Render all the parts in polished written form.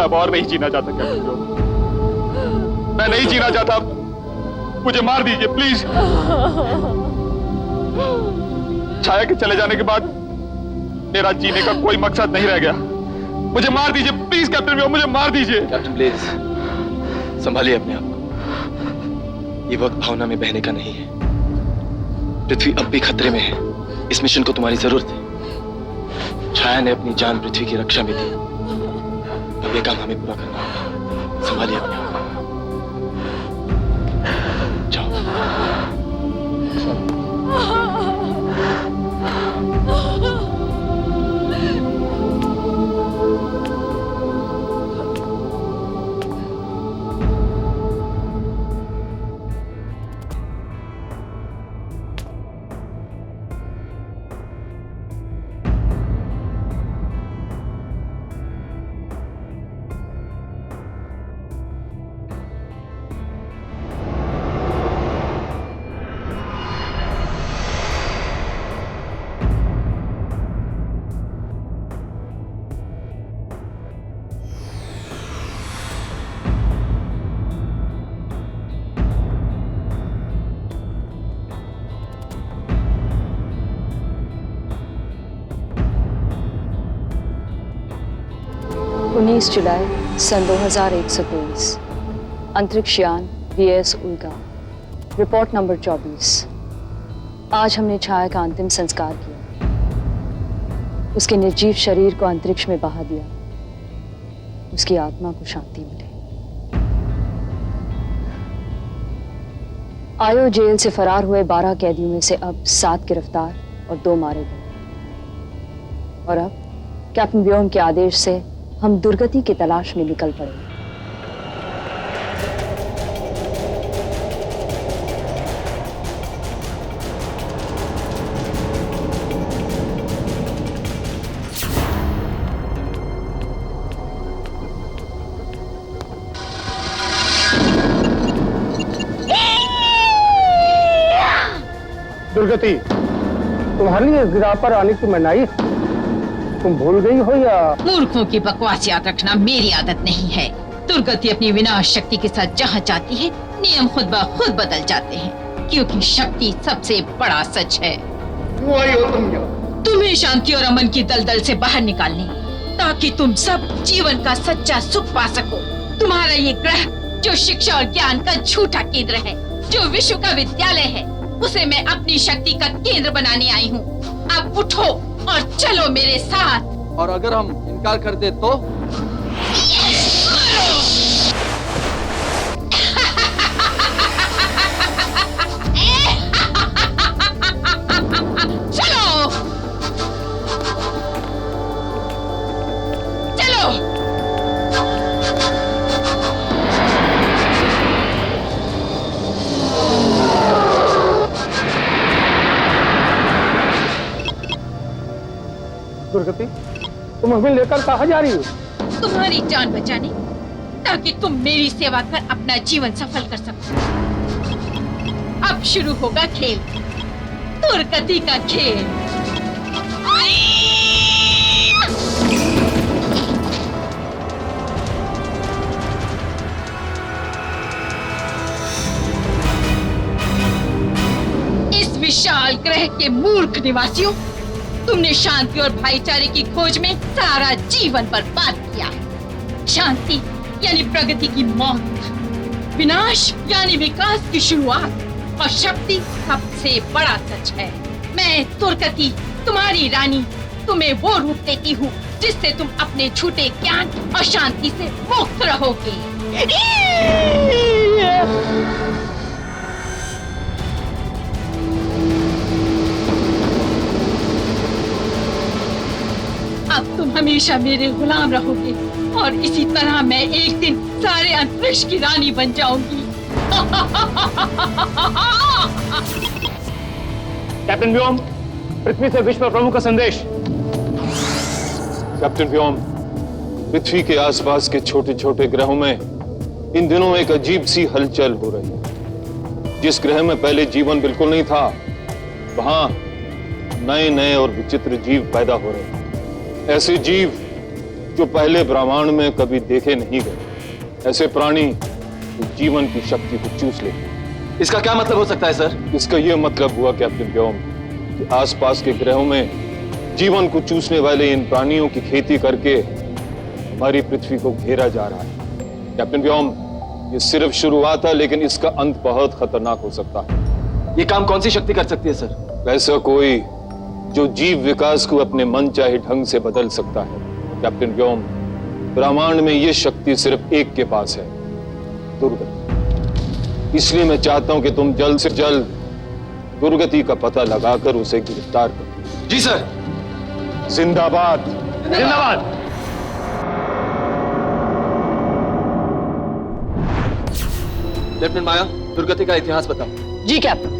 मैं और नहीं जीना चाहता कैप्टन व्योम। मैं नहीं जीना चाहता। मुझे मार दीजिए प्लीज। छाया के चले जाने के बाद मेरा जीने का कोई मकसद नहीं रह गया। मुझे मार दीजिए प्लीज कैप्टन व्योम, मुझे मार दीजिए। कैप्टन प्लीज संभालिए अपने आप को। ये वक्त भावना में बहने का नहीं है। पृथ्वी अब भी खतरे में है। इस मिशन को तुम्हारी जरूरत है। छाया ने अपनी जान पृथ्वी की रक्षा में दी। अब ये काम हमें पूरा करना होगा। संभालिए अपने आप को। जाओ। जुलाई सन 2123 अंतरिक्ष यान VS उल्का रिपोर्ट नंबर 24। आज हमने छाया का अंतिम संस्कार किया। उसके निर्जीव शरीर को अंतरिक्ष में बहा दिया। उसकी आत्मा को शांति मिले। आयो जेल से फरार हुए 12 कैदियों में से अब 7 गिरफ्तार और 2 मारे गए। और अब कैप्टन व्योम के आदेश से हम दुर्गति की तलाश में निकल पड़े। दुर्गति, तुम्हारी इस गिरा पर आने की मनाही तुम भूल गई हो या? मूर्खों की बकवास याद रखना मेरी आदत नहीं है। दुर्गति अपनी विनाश शक्ति के साथ जहाँ जाती है, नियम खुद ब खुद बदल जाते हैं, क्योंकि शक्ति सबसे बड़ा सच है। क्यों आई हो तुम यहाँ? तुम्हें शांति और अमन की दलदल से बाहर निकालने, ताकि तुम सब जीवन का सच्चा सुख पा सको। तुम्हारा ये ग्रह जो शिक्षा और ज्ञान का झूठा केंद्र है, जो विश्व का विद्यालय है, उसे मैं अपनी शक्ति का केंद्र बनाने आई हूँ। अब उठो और चलो मेरे साथ। और अगर हम इनकार कर दे तो? चलो चलो। दुर्गति, तुम हमें लेकर कहाँ जा रही हो? तुम्हारी जान बचाने, ताकि तुम मेरी सेवा कर अपना जीवन सफल कर सको। अब शुरू होगा खेल, दुर्गति का खेल। इस विशाल ग्रह के मूर्ख निवासियों, तुमने शांति और भाईचारे की खोज में सारा जीवन बर्बाद किया। शांति यानी प्रगति की मौत, विनाश यानी विकास की शुरुआत, और शक्ति सबसे बड़ा सच है। मैं दुर्गति, तुम्हारी रानी, तुम्हें वो रूप देती हूँ जिससे तुम अपने झूठे ज्ञान और शांति से मुक्त रहोगे। अब तुम हमेशा मेरे गुलाम रहोगे, और इसी तरह मैं एक दिन सारे अंतरिक्ष की रानी बन जाऊंगी। कैप्टन व्योम, पृथ्वी से विश्व प्रभु का संदेश। कैप्टन व्योम, पृथ्वी के आसपास के छोटे छोटे ग्रहों में इन दिनों एक अजीब सी हलचल हो रही है। जिस ग्रह में पहले जीवन बिल्कुल नहीं था, वहां नए नए और विचित्र जीव पैदा हो रहे हैं। ऐसे जीव जो पहले ब्रह्मांड में कभी देखे नहीं गए। ऐसे प्राणी जो जीवन की शक्ति को चूस लेते हैं। इसका क्या मतलब हो सकता है सर? इसका यह मतलब हुआ कैप्टन व्योम कि आसपास के ग्रहों में जीवन को चूसने वाले इन प्राणियों की खेती करके हमारी पृथ्वी को घेरा जा रहा है। कैप्टन व्योम, ये सिर्फ शुरुआत है, लेकिन इसका अंत बहुत खतरनाक हो सकता है। ये काम कौन सी शक्ति कर सकती है सर? ऐसा कोई जो जीव विकास को अपने मन चाहे ढंग से बदल सकता है। कैप्टन व्योम, ब्रह्मांड में ये शक्ति सिर्फ एक के पास है, दुर्गति। इसलिए मैं चाहता हूं कि तुम जल्द से जल्द दुर्गति का पता लगाकर उसे गिरफ्तार करो। जी सर। जिंदाबाद। जिंदाबाद। लेफ्टिनेंट माया, दुर्गति का इतिहास बताओ। जी कैप्टन।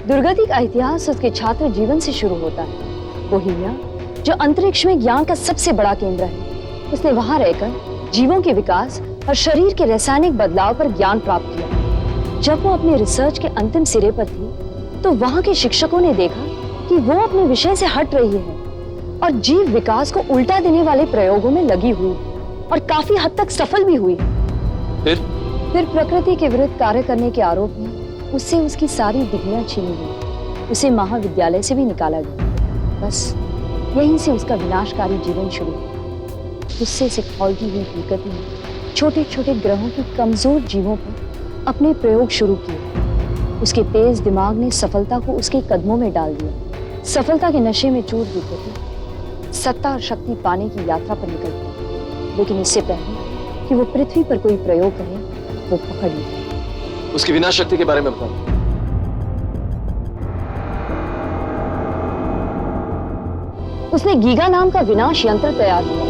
दुर्गति का इतिहास उसके छात्र जीवन से शुरू होता है। बोहीमिया, जो अंतरिक्ष में ज्ञान का सबसे बड़ा केंद्र है, उसने वहां रहकर जीवों के विकास और शरीर के रासायनिक बदलाव पर ज्ञान प्राप्त किया। जब वो अपने रिसर्च के अंतिम सिरे पर थी, तो वहां के शिक्षकों ने देखा कि वो अपने विषय से हट रही है और जीव विकास को उल्टा देने वाले प्रयोगों में लगी हुई और काफी हद तक सफल भी हुई। फिर प्रकृति के विरुद्ध कार्य करने के आरोप में उससे उसकी सारी डिग्रियां छीनी गई। उसे महाविद्यालय से भी निकाला गया। बस यहीं से उसका विनाशकारी जीवन शुरू हुआ। गुस्से से खौलती हुई दुर्गति ने छोटे छोटे ग्रहों के कमजोर जीवों पर अपने प्रयोग शुरू किए। उसके तेज दिमाग ने सफलता को उसके कदमों में डाल दिया। सफलता के नशे में चूर दुर्गति सत्ता और शक्ति पाने की यात्रा पर निकल गई। लेकिन इससे पहले कि वो पृथ्वी पर कोई प्रयोग करे, वो पकड़ ली। उसकी विनाश शक्ति के बारे में बताओ। उसने गीगा नाम का विनाश यंत्र तैयार किया,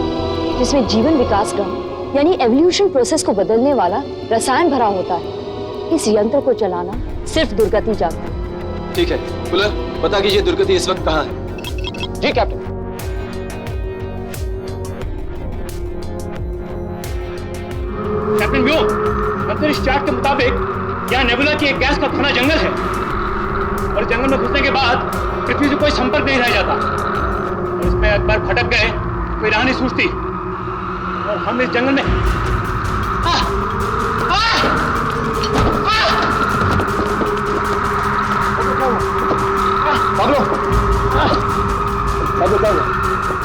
जिसमें जीवन विकास क्रम यानी एवोल्यूशन प्रोसेस को बदलने वाला रसायन भरा होता है। इस यंत्र को चलाना सिर्फ दुर्गति जानती है। ठीक है, फुलर, बता कीजिए दुर्गति इस वक्त कहाँ है? जी कैप्टन। कैप्टन व्यू, अंतरिक्ष चार्ट के मुताबिक यहाँ नेबुला की एक गैस का घना जंगल है और जंगल में घुसने के बाद पृथ्वी से कोई संपर्क नहीं रह जाता। और इसमें एक बार भटक गए कोई राह नहीं सूझती और हम इस जंगल में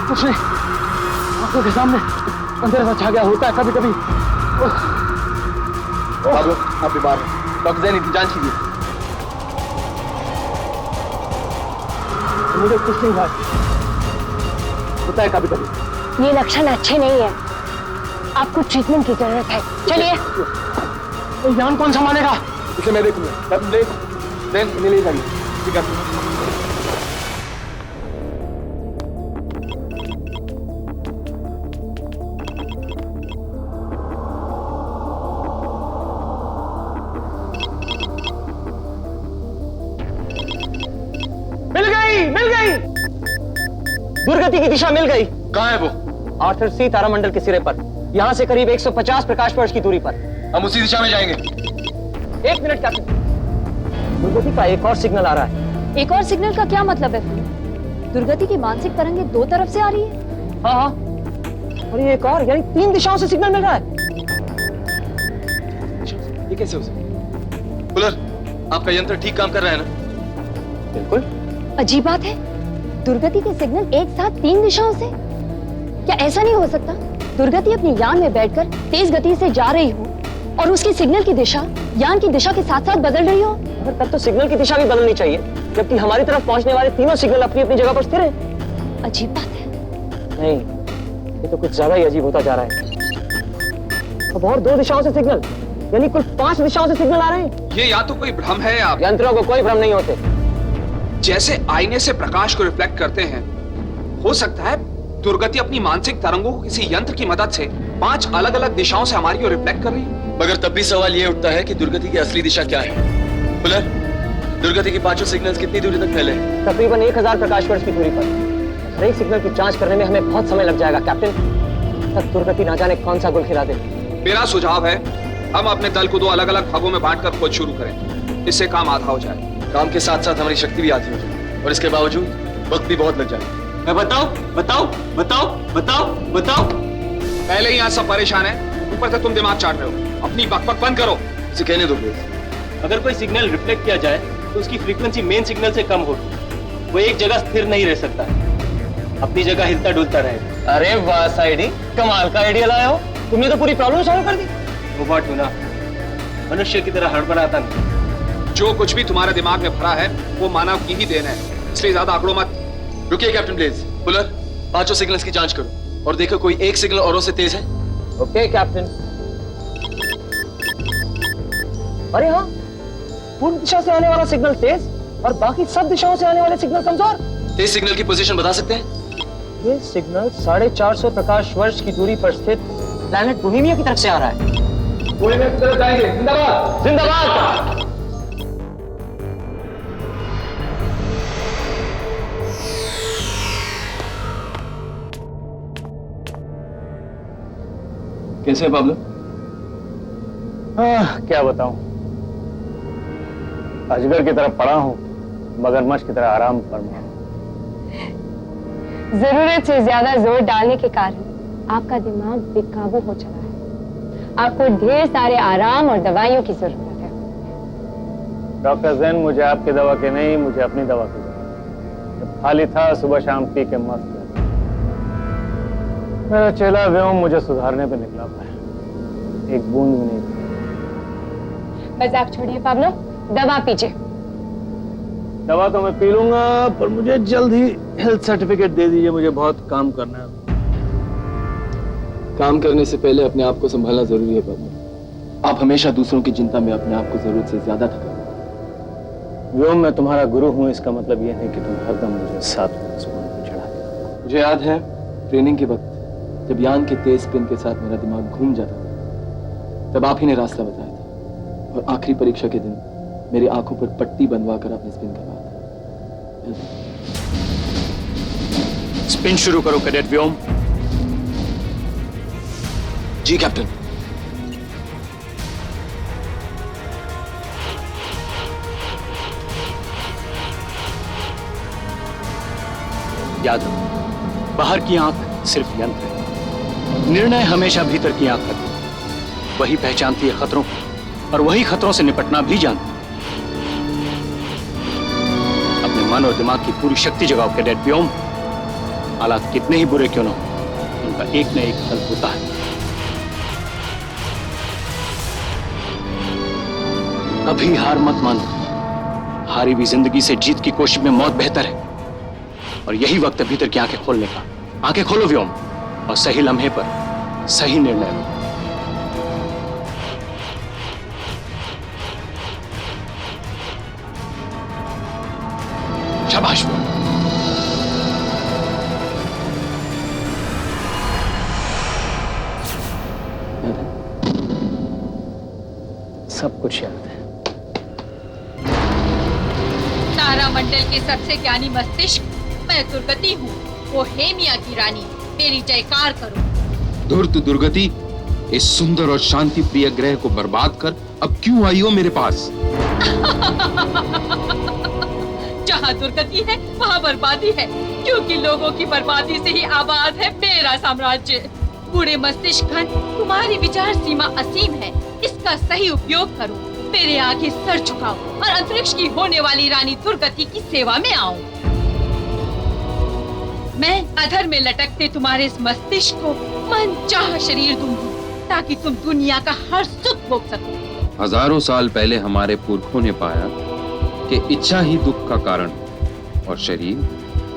कुछ नहीं, आंखों के सामने अंधेरा छा गया होता है कभी कभी। बाबू, आप बीमार हैं। डॉक्टर जैन इंतजाम कीजिए। मुझे कुछ नहीं हुआ, होता है कभी कभी। ये लक्षण अच्छे नहीं है, आपको ट्रीटमेंट की जरूरत है। चलिए। तो जान कौन संभालेगा? इसे मैं देखूंगा। जैन, ले जाइए। ठीक है। मिल गई। दुर्गति की दिशा मिल गई। कहाँ है वो? आर्थर सी तारामंडल के सिरे पर, यहाँ से करीब 150 प्रकाश वर्ष की दूरी पर। हम उसी दिशा में जाएंगे। एक मिनट कैप्टन, दुर्गति का एक और सिग्नल आ रहा है। एक और सिग्नल का क्या मतलब है? दुर्गति की मानसिक तरंगें दो तरफ से आ रही है। हाँ, और ये एक और, यानी 3 दिशाओं से सिग्नल मिल रहा है। ये कैसे हो सकता? फुलर, आपका यंत्र ठीक काम कर रहा है ना? बिल्कुल। अजीब बात है, दुर्गति के सिग्नल एक साथ 3 दिशाओं से। क्या ऐसा नहीं हो सकता दुर्गति अपनी यान में बैठकर तेज गति से जा रही हो और उसकी सिग्नल की दिशा यान की दिशा के साथ साथ बदल रही हो? अगर तब तो सिग्नल की दिशा भी बदलनी चाहिए, जबकि हमारी तरफ पहुंचने वाले तीनों सिग्नल अपनी अपनी जगह पर स्थिर हैं। अजीब बात है। नहीं, ये तो कुछ ज्यादा ही अजीब होता जा रहा है। अब और 2 दिशाओं से सिग्नल, यानी कुल 5 दिशाओं से सिग्नल आ रहे हैं। ये या तो कोई भ्रम है या यंत्रों को कोई भ्रम नहीं होते। जैसे आईने से प्रकाश को रिफ्लेक्ट करते हैं, हो सकता है दुर्गति अपनी मानसिक तरंगों को किसी यंत्र की मदद से 5 अलग अलग दिशाओं से हमारी ओर रिफ्लेक्ट कर रही है। मगर तब भी सवाल ये उठता है कि दुर्गति की असली दिशा क्या है? फुलर, दुर्गति की 5 सिग्नल्स कितनी दूरी तक फैले हैं? तकरीबन 1000 प्रकाश वर्ष की दूरी पर। हर एक सिग्नल की जांच करने में हमें बहुत समय लग जाएगा कैप्टन। तक दुर्गति ना जाने कौन सा गुल खिला दे। मेरा सुझाव है हम अपने दल को 2 अलग-अलग भागों में बांटकर खोज शुरू करें, इससे काम आधा हो जाए। काम के साथ साथ हमारी शक्ति भी आधी हो जाए और इसके बावजूद वक्त भी बहुत लग जाए। मैं बताओ बताओ बताओ बताओ बताओ। पहले ही यहाँ सब परेशान है, ऊपर से तुम दिमाग चाट रहे हो। अपनी बकबक बंद करो। इसे कहने दो प्लीज। अगर कोई सिग्नल रिफ्लेक्ट किया जाए तो उसकी फ्रीक्वेंसी मेन सिग्नल से कम होगी। वो एक जगह स्थिर नहीं रह सकता है, अपनी जगह हिलता डुलता रहेगा। अरे वाह साइडी, कमाल का आइडिया लाए हो। तुमने तो पूरी प्रॉब्लम सॉल्व कर दी। रोबोट हूं ना, मनुष्य की तरह हड़बड़ाता नहीं। जो कुछ भी तुम्हारे दिमाग में भरा है वो मानव की ही देन है, इसलिए ज्यादा आंकड़ों मत। रुकिए कैप्टन ब्लेज। पुलर, 5 सिग्नल्स की जांच करो और देखो कोई एक सिग्नल औरों से तेज है। Okay captain. अरे हाँ, पूर्व दिशा से आने वाला सिग्नल तेज और बाकी सब दिशाओं से आने वाले सिग्नल कमजोर। तेज सिग्नल की पोजीशन बता सकते हैं? ये सिग्नल 450 प्रकाश वर्ष की दूरी पर स्थित प्लैनेट बोहेमिया की तरफ से आ रहा है। बोहेमिया की तरफ जाएंगे। जिंदाबाद जिंदाबाद। कैसे है पाब्लो? क्या बताऊं, अजगर की तरह पड़ा हूं, मगरमच्छ की तरह आराम फरमा। जरूरत से ज्यादा जोर डालने के कारण आपका दिमाग बेकाबू हो चला है। आपको ढेर सारे आराम और दवाइयों की जरूरत है। डॉक्टर जैन, मुझे आपकी दवा की नहीं, मुझे अपनी दवा की जरूरत। जब खाली था सुबह शाम पी के मस्त रहता। मेरा चेला व्योम मुझे सुधारने पे निकला है, एक बूंद भी नहीं। मजाक छोड़िए पाब्लो, दवा पीजिए। दवा तो मैं पी लूंगा, पर मुझे जल्द ही हेल्थ सर्टिफिकेट दे दीजिए, मुझे बहुत काम करना है। काम करने से पहले अपने आप को संभालना जरूरी है पाब्लो। आप हमेशा दूसरों की चिंता में अपने आप को जरूरत से ज्यादा थका। व्योम, मैं तुम्हारा गुरु हूं, इसका मतलब यह है कि तुम हरदम मुझे साथ में आसमान पर चढ़ा देते। मुझे याद है ट्रेनिंग के वक्त जब यान के तेज स्पिन के साथ मेरा दिमाग घूम जाता था, तब आप ही ने रास्ता बताया था और आखिरी परीक्षा के दिन मेरी आंखों पर पट्टी बंधवा कर आपने स्पिन करवाया था। स्पिन शुरू करो कैडेट व्योम। जी कैप्टन। याद रखो, बाहर की आंख सिर्फ यंत्र है, निर्णय हमेशा भीतर की आंख करती है। वही पहचानती है खतरों को और वही खतरों से निपटना भी जानती है। अपने मन और दिमाग की पूरी शक्ति जगाओ कैडेट व्योम। हालात कितने ही बुरे क्यों ना हो, उनका एक न एक हल होता है। कभी हार मत मानो, हारी भी जिंदगी से जीत की कोशिश में मौत बेहतर है। और यही वक्त है भीतर की आंखें खोलने का। आंखें खोलो व्योम और सही लम्हे पर सही निर्णय लो। शाबाश व्योम। सब कुछ याद है। तारामंडल के सबसे ज्ञानी मस्तिष्क मैं दुर्गति हूँ, वो हेमिया की रानी। मेरी जयकार करो। धूर्त दुर्गति, इस सुंदर और शांति प्रिय ग्रह को बर्बाद कर अब क्यों आई हो मेरे पास? जहाँ दुर्गति है वहाँ बर्बादी है, क्योंकि लोगों की बर्बादी से ही आबाद है मेरा साम्राज्य। बूढ़े मस्तिष्क घन, तुम्हारी विचार सीमा असीम है, इसका सही उपयोग करो। मेरे आगे सर झुकाओ और अंतरिक्ष की होने वाली रानी दुर्गति की सेवा में आओ। मैं अधर में लटकते तुम्हारे इस मस्तिष्क को मनचाहा शरीर दूंगी, ताकि तुम दुनिया का हर सुख भोग सको। हजारों साल पहले हमारे पुरखों ने पाया कि इच्छा ही दुख का कारण और शरीर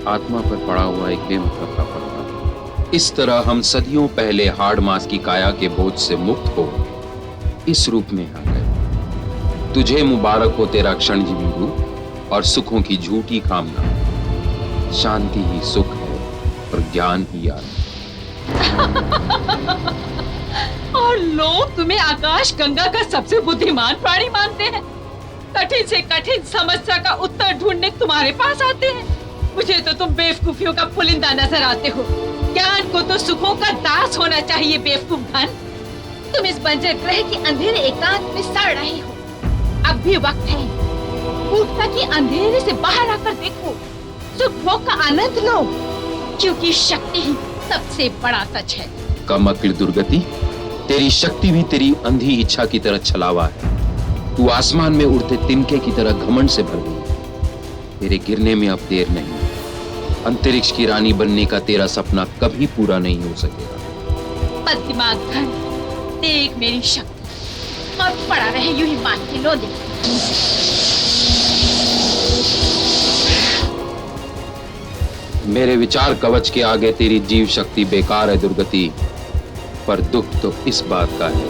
आत्मा पर पड़ा हुआ एक बेमतलब का पड़ता। इस तरह हम सदियों पहले हाड़ मांस की काया के बोझ से मुक्त हो इस रूप में आ गए। तुझे मुबारक हो तेरा क्षणजीवी रूप और सुखों की झूठी कामना। शांति ही सुख है और ज्ञान ही आत्मा। और लोग तुम्हें आकाश गंगा का सबसे बुद्धिमान प्राणी मानते हैं। कठिन से कठिन समस्या का उत्तर ढूंढने तुम्हारे पास आते हैं। मुझे तो तुम बेवकूफियों का पुलिंदा नजर आते हो। ज्ञान को तो सुखों का दास होना चाहिए बेवकूफ धन। तुम इस बंजर ग्रह के अंधेरे एकांत में सड़ रहे हो। अब भी वक्त है, उठता कि अंधेरे से बाहर आकर देखो, सुख भोग का आनंद लो, क्योंकि शक्ति ही सबसे बड़ा सच है। कम अक्ल दुर्गति, तेरी शक्ति भी तेरी अंधी इच्छा की तरह छलावा है। तू आसमान में उड़ते तिनके की तरह घमंड से भर गई। तेरे गिरने में अब देर नहीं। अंतरिक्ष की रानी बनने का तेरा सपना कभी पूरा नहीं हो सकेगा। बद दिमाग धन, देख मेरी शक्ति और पड़ा रहे यूं ही मान के लो दे। मेरे विचार कवच के आगे तेरी जीव शक्ति बेकार है दुर्गति। पर दुख तो इस बात का है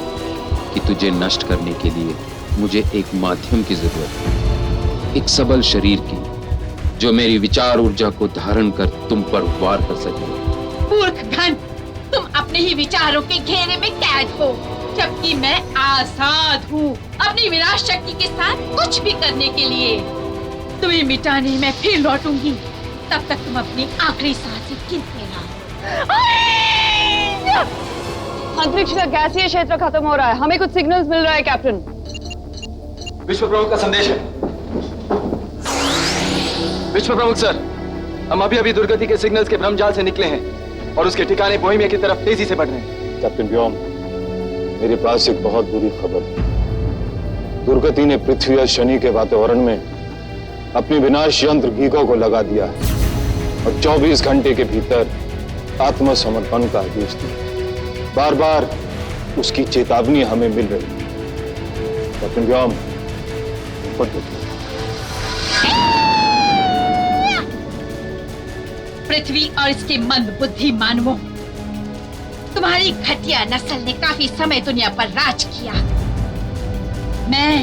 कि तुझे नष्ट करने के लिए मुझे एक माध्यम की जरूरत है, एक सबल शरीर की, जो मेरी विचार ऊर्जा को धारण कर तुम पर वार कर सके। मूर्ख धन, तुम अपने ही विचारों के घेरे में कैद हो, जबकि मैं आजाद हूँ अपनी विनाश शक्ति के साथ कुछ भी करने के लिए। तुम्हें मिटाने मैं फिर लौटूंगी, तब तक तुम अपनी आखिरी सांसें गिनते रहो। अंतरिक्ष का गैसीय क्षेत्र खत्म हो रहा है, हमें कुछ सिग्नल्स मिल रहा है कैप्टन। विश्व प्रमुख का संदेश है। विश्व प्रमुख सर, हम अभी दुर्गति के सिग्नल्स के भ्रमजाल से निकले हैं और उसके ठिकाने बोहेमिया की तरफ तेजी से बढ़ रहे हैं। कैप्टन व्योम, मेरे पास एक बहुत बुरी खबर है। दुर्गति ने पृथ्वी और शनि के वातावरण में अपनी विनाश यंत्र गीगा को लगा दिया है और 24 घंटे के भीतर आत्मसमर्पण का आदेश दिया। बार बार उसकी चेतावनी हमें मिल रही है। कैप्टन व्योम, ऊपर देखिए। पृथ्वी और इसके मंद बुद्धि मानवों, तुम्हारी घटिया नस्ल ने काफी समय दुनिया पर राज किया। मैं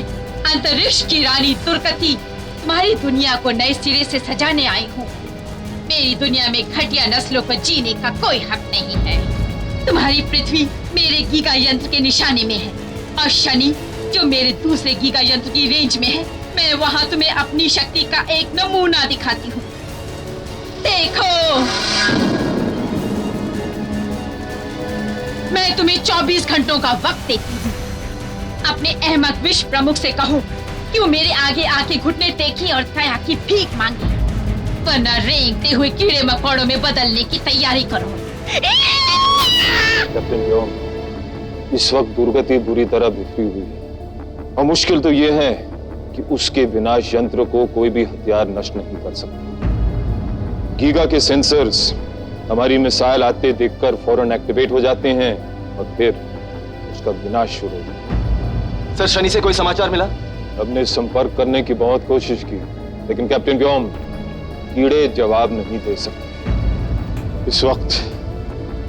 अंतरिक्ष की रानी दुर्गति तुम्हारी दुनिया को नए सिरे से सजाने आई हूँ। मेरी दुनिया में घटिया नस्लों को जीने का कोई हक नहीं है। तुम्हारी पृथ्वी मेरे गीगा यंत्र के निशाने में है और शनि जो मेरे दूसरे गीगा यंत्र की रेंज में है। मैं वहाँ तुम्हें अपनी शक्ति का एक नमूना दिखाती हूँ। देखो, मैं तुम्हें 24 घंटों का वक्त देती हूँ। अपने अहमद विश्व प्रमुख से कहो कि वो मेरे आगे आके घुटने टेकी और दया की भीख मांगे, वरना रेंगते हुए कीड़े मकोड़ों में बदलने की तैयारी करो। कैप्टन व्योम, इस वक्त दुर्गति बुरी तरह बिखरी हुई है और मुश्किल तो यह है कि उसके विनाश यंत्र को कोई भी हथियार नष्ट नहीं कर सकता। गीगा के सेंसर्स हमारी मिसाइल आते देखकर फौरन एक्टिवेट हो जाते हैं और फिर उसका विनाश शुरू हो जाता है। सर, शनि से कोई समाचार मिला? हमने संपर्क करने की बहुत कोशिश की, लेकिन कैप्टन व्योम, कीड़े जवाब नहीं दे सकते। इस वक्त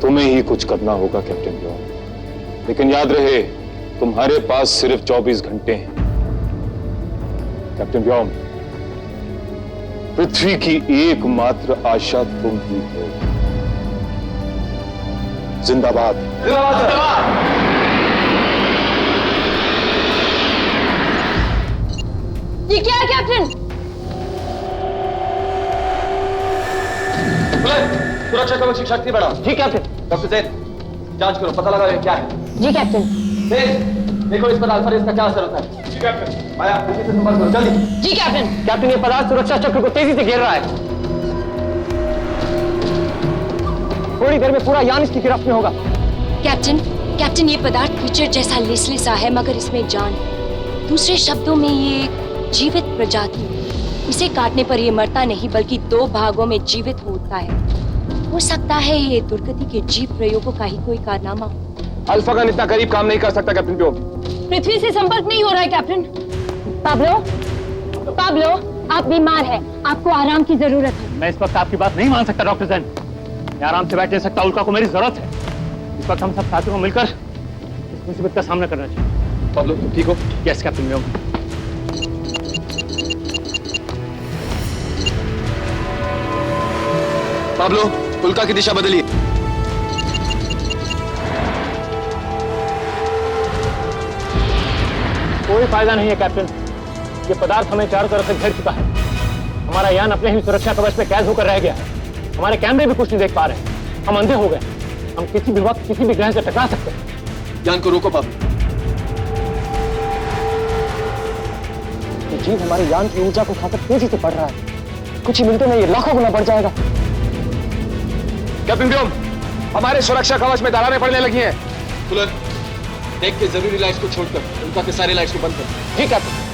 तुम्हें ही कुछ करना होगा कैप्टन व्योम, लेकिन याद रहे तुम्हारे पास सिर्फ 24 घंटे हैं। कैप्टन व्योम, पृथ्वी की एकमात्र आशा तुम ही हो। जिंदाबाद। ये क्या है कैप्टन? सुरक्षा कवच की शक्ति बढ़ाओ। जी कैप्टन। डॉक्टर जैन, जांच करो, पता लगाओ ये क्या है। जी कैप्टन। देखो इस पर अल्फा रेस का क्या असर होता है। जी कैप्टन। माया, इसी से संपर्क करो जल्दी। जी कैप्टन। कैप्टन, ये पदार्थ सुरक्षा चक्र को तेजी से घेर रहा है। थोड़ी देर में पूरा यान इसकी गिरफ्त में होगा। कैप्टन, ये पदार्थ क्रीचर जैसा लेसलेसा है, मगर इसमें जान है। दूसरे शब्दों में ये एक जीवित प्रजाति है। इसे काटने पर ये मरता नहीं बल्कि 2 भागों में जीवित होता है। हो सकता है ये दुर्गति के जीव प्रयोगों का ही कोई कारनामा हो। अल्फा का इतना करीब काम नहीं कर सकता कैप्टन व्योम। पृथ्वी से संपर्क नहीं हो रहा है कैप्टन। पाब्लो, आप बीमार हैं, आपको आराम की जरूरत है। मैं इस वक्त आपकी बात नहीं मान सकता डॉक्टर जैन। मैं आराम से बैठ नहीं सकता, उल्का को मेरी जरूरत है। इस वक्त हम सब साथियों को मिलकर इस मुसीबत का सामना करना चाहिए। पाब्लो, तुम ठीक हो? यस कैप्टन व्योम। पाब्लो, उल्का की दिशा बदलिए। कोई फायदा नहीं है कैप्टन, ये पदार्थ हमें चारों तरफ से घेर चुका है। हमारा यान अपने ही सुरक्षा कवच में कैद होकर रह गया है। हमारे कैमरे भी कुछ नहीं देख पा रहे हैं। हम अंधे हो गए। हम किसी भी वक्त किसी भी ग्रह से टकरा सकते हैं। यान को रोको पाब्लो। ये जीव हमारे यान की ऊर्जा को खाकर तेजी से बढ़ रहा है। कुछ ही मिनटों में ये लाखों गुना बढ़ जाएगा। कैप्टन व्योम, हमारे सुरक्षा कवच में दरारें पड़ने लगी हैं। फुलन, डेक के जरूरी लाइट्स को छोड़कर उनका के सारे लाइट्स को बंद कर। जी कैप्टन।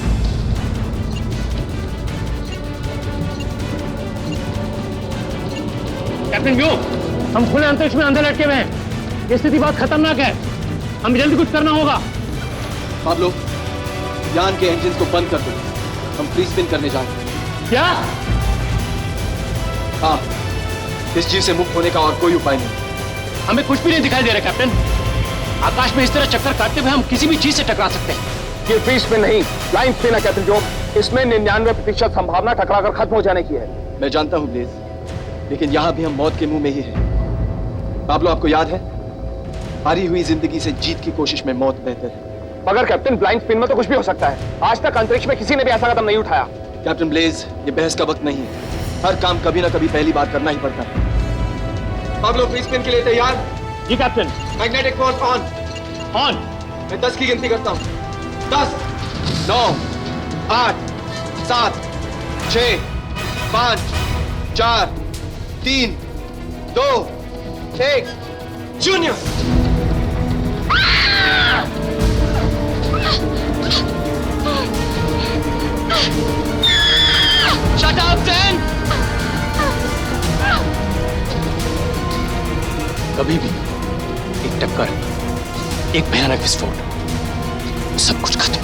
कैप्टन व्योम, हम खुले अंतरिक्ष में अंदर लटके हुए हैं। ये स्थिति बहुत खतरनाक है। हमें जल्दी कुछ करना होगा। पाब्लो, यान के इंजन को बंद कर दो। हम फ्री स्पिन करने जा रहे हैं। क्या? हाँ, इस जीव से मुक्त होने का और कोई उपाय नहीं। हमें कुछ भी नहीं दिखाई दे रहा कैप्टन। आकाश में इस तरह चक्कर काटते हुए हम किसी भी चीज से टकरा सकते हैं। ये फ्री स्पिन नहीं, ब्लाइंड स्पिन है कैप्टन व्योम। इसमें 99% संभावना टकराकर खत्म हो जाने की है। मैं जानता हूं ब्लेज, लेकिन यहां भी हम मौत के मुंह में ही हैं। पाब्लो, आपको याद है, हारी हुई जिंदगी से जीत की कोशिश में मौत बेहतर है। मगर कैप्टन, ब्लाइंड स्पिन में तो कुछ भी हो सकता है। आज तक अंतरिक्ष में किसी ने भी ऐसा कदम नहीं उठाया। कैप्टन ब्लेज, ये बहस का वक्त नहीं है। हर काम कभी ना कभी पहली बार करना ही पड़ता है। पाब्लो, फ्री स्पिन के लिए तैयार? जी captain. Magnetic force on. On. मैं 10 की गिनती करता हूं। 10, 9, 8, 7, 6, 5, 4, 3, 2, 1, जूनियर। Shut up, Dan! कभी भी एक टक्कर, एक भयानक विस्फोट, सब कुछ खत्म।